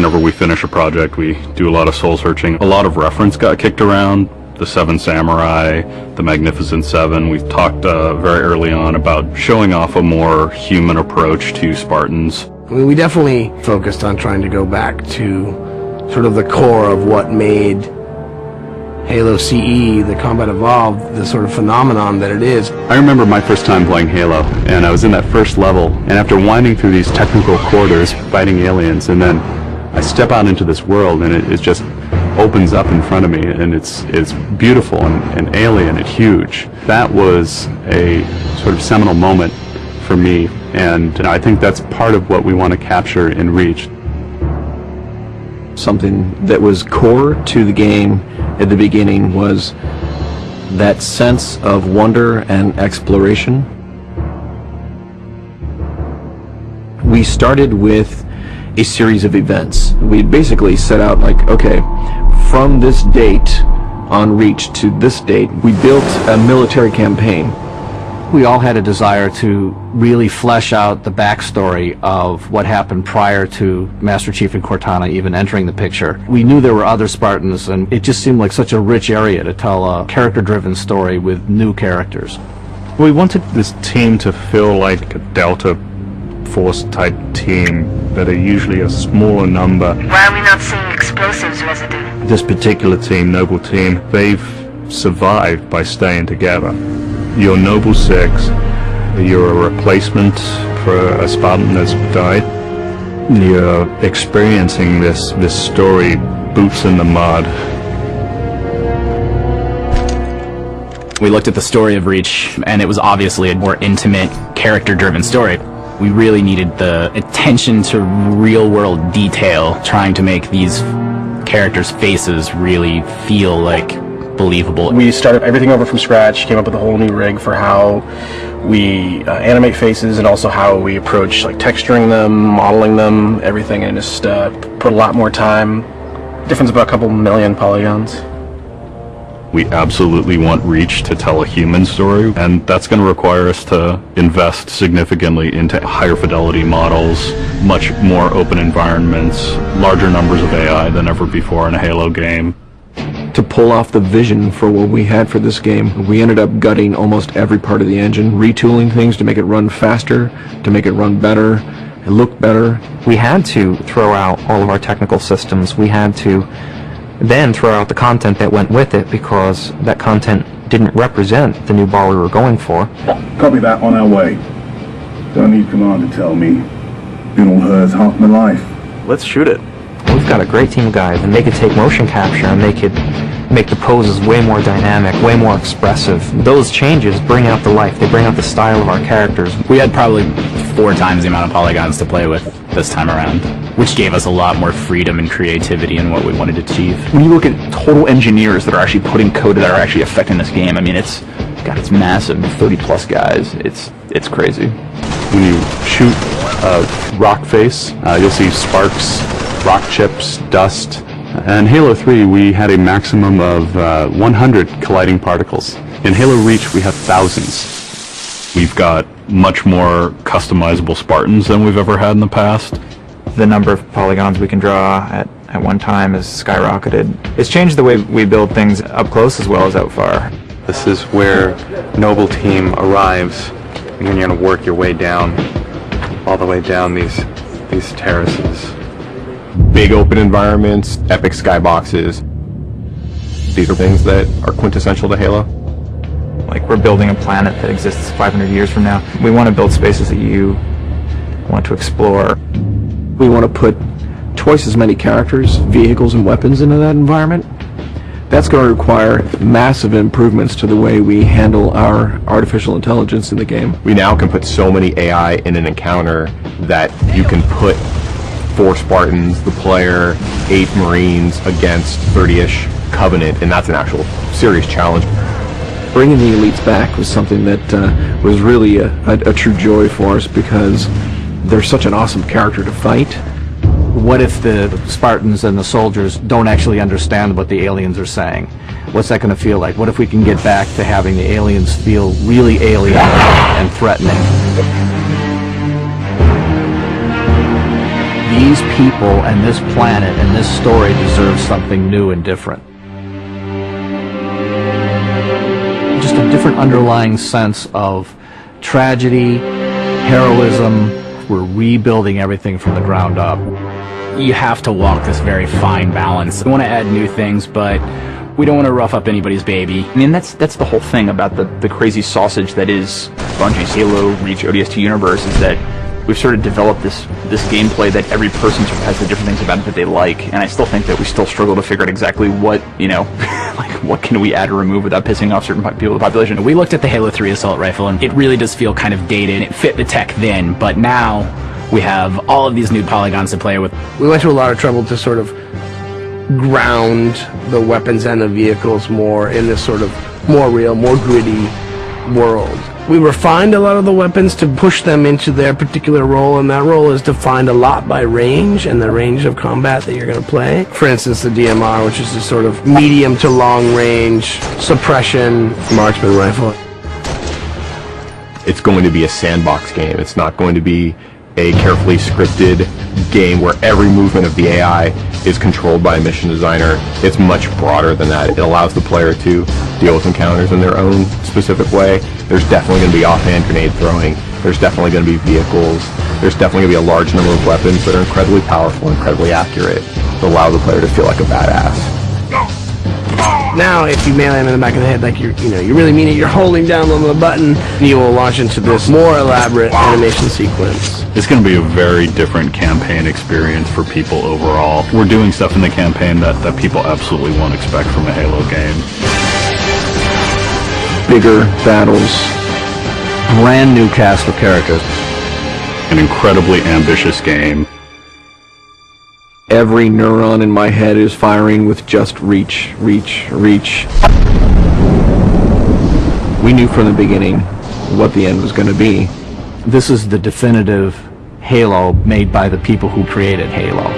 Whenever we finish a project, we do a lot of soul searching. A lot of reference got kicked around. The Seven Samurai, the Magnificent Seven. We've talked very early on about showing off a more human approach to Spartans. We definitely focused on trying to go back to sort of the core of what made Halo CE, the Combat Evolved, the sort of phenomenon that it is. I remember my first time playing Halo, and I was in that first level, and after winding through these technical corridors, fighting aliens, and then I step out into this world, and it just opens up in front of me, and it's beautiful and alien and huge. That was a sort of seminal moment for me, and I think that's part of what we want to capture in Reach. Something that was core to the game at the beginning was that sense of wonder and exploration. We started with a series of events. We basically set out like, okay, from this date on Reach to this date, we built a military campaign. We all had a desire to really flesh out the backstory of what happened prior to Master Chief and Cortana even entering the picture. We knew there were other Spartans, and it just seemed like such a rich area to tell a character-driven story with new characters. We wanted this team to feel like a Delta Force type team that are usually a smaller number. Why are we not seeing explosives residue? This particular team, Noble Team, they've survived by staying together. You're Noble 6, you're a replacement for a Spartan that's died. You're experiencing this story, boots in the mud. We looked at the story of Reach, and it was obviously a more intimate, character-driven story. We really needed the attention to real-world detail, trying to make these characters' faces really feel like believable. We started everything over from scratch, came up with a whole new rig for how we animate faces and also how we approach like texturing them, modeling them, everything, and just put a lot more time. Difference about a couple million polygons. We absolutely want Reach to tell a human story, and that's going to require us to invest significantly into higher fidelity models, much more open environments, larger numbers of AI than ever before in a Halo game. To pull off the vision for what we had for this game, we ended up gutting almost every part of the engine, retooling things to make it run faster, to make it run better, and look better. We had to throw out all of our technical systems. We had to then throw out the content that went with it because that content didn't represent the new ball we were going for. Copy that, on our way. Don't need command to tell me. Been all hers half my life. Let's shoot it. We've got a great team of guys, and they could take motion capture and they could make the poses way more dynamic, way more expressive. Those changes bring out the life, they bring out the style of our characters. We had probably 4 times the amount of polygons to play with this time around, which gave us a lot more freedom and creativity in what we wanted to achieve. When you look at total engineers that are actually putting code that are actually affecting this game, I mean, it's massive, 30 plus guys. It's crazy. When you shoot a rock face, you'll see sparks, rock chips, dust. In Halo 3, we had a maximum of 100 colliding particles. In Halo Reach, we have thousands. We've got much more customizable Spartans than we've ever had in the past. The number of polygons we can draw at one time has skyrocketed. It's changed the way we build things up close as well as out far. This is where Noble Team arrives, and then you're going to work your way down, all the way down these terraces. Big open environments, epic skyboxes. These are things that are quintessential to Halo. Like, we're building a planet that exists 500 years from now. We want to build spaces that you want to explore. We want to put twice as many characters, vehicles, and weapons into that environment. That's going to require massive improvements to the way we handle our artificial intelligence in the game. We now can put so many AI in an encounter that you can put 4 Spartans, the player, 8 Marines against 30-ish Covenant, and that's an actual serious challenge. Bringing the elites back was something that was really a true joy for us because they're such an awesome character to fight. What if the Spartans and the soldiers don't actually understand what the aliens are saying? What's that going to feel like? What if we can get back to having the aliens feel really alien and threatening? These people and this planet and this story deserves something new and different. Just a different underlying sense of tragedy, heroism. We're rebuilding everything from the ground up. You have to walk this very fine balance. We want to add new things, but we don't want to rough up anybody's baby. I mean, that's the whole thing about the crazy sausage that is Bungie's Halo Reach ODST universe, is that we've sort of developed this gameplay that every person sort of has the different things about it that they like, and I still think that we still struggle to figure out exactly what, you know, like what can we add or remove without pissing off certain people in the population. We looked at the Halo 3 assault rifle, and it really does feel kind of dated, and it fit the tech then, but now we have all of these new polygons to play with. We went to a lot of trouble to sort of ground the weapons and the vehicles more in this sort of more real, more gritty world. We refined a lot of the weapons to push them into their particular role, and that role is defined a lot by range and the range of combat that you're going to play. For instance, the DMR, which is a sort of medium to long range suppression marksman rifle. It's going to be a sandbox game. It's not going to be a carefully scripted game where every movement of the AI is controlled by a mission designer. It's much broader than that. It allows the player to deal with encounters in their own specific way. There's definitely going to be offhand grenade throwing. There's definitely going to be vehicles. There's definitely going to be a large number of weapons that are incredibly powerful, incredibly accurate, to allow the player to feel like a badass. Now, if you melee him in the back of the head like you really mean it, you're holding down on the button, you will launch into this more elaborate animation sequence. It's going to be a very different campaign experience for people overall. We're doing stuff in the campaign that people absolutely won't expect from a Halo game. Bigger battles. Brand new cast of characters. An incredibly ambitious game. Every neuron in my head is firing with just reach, reach, reach. We knew from the beginning what the end was going to be. This is the definitive Halo made by the people who created Halo.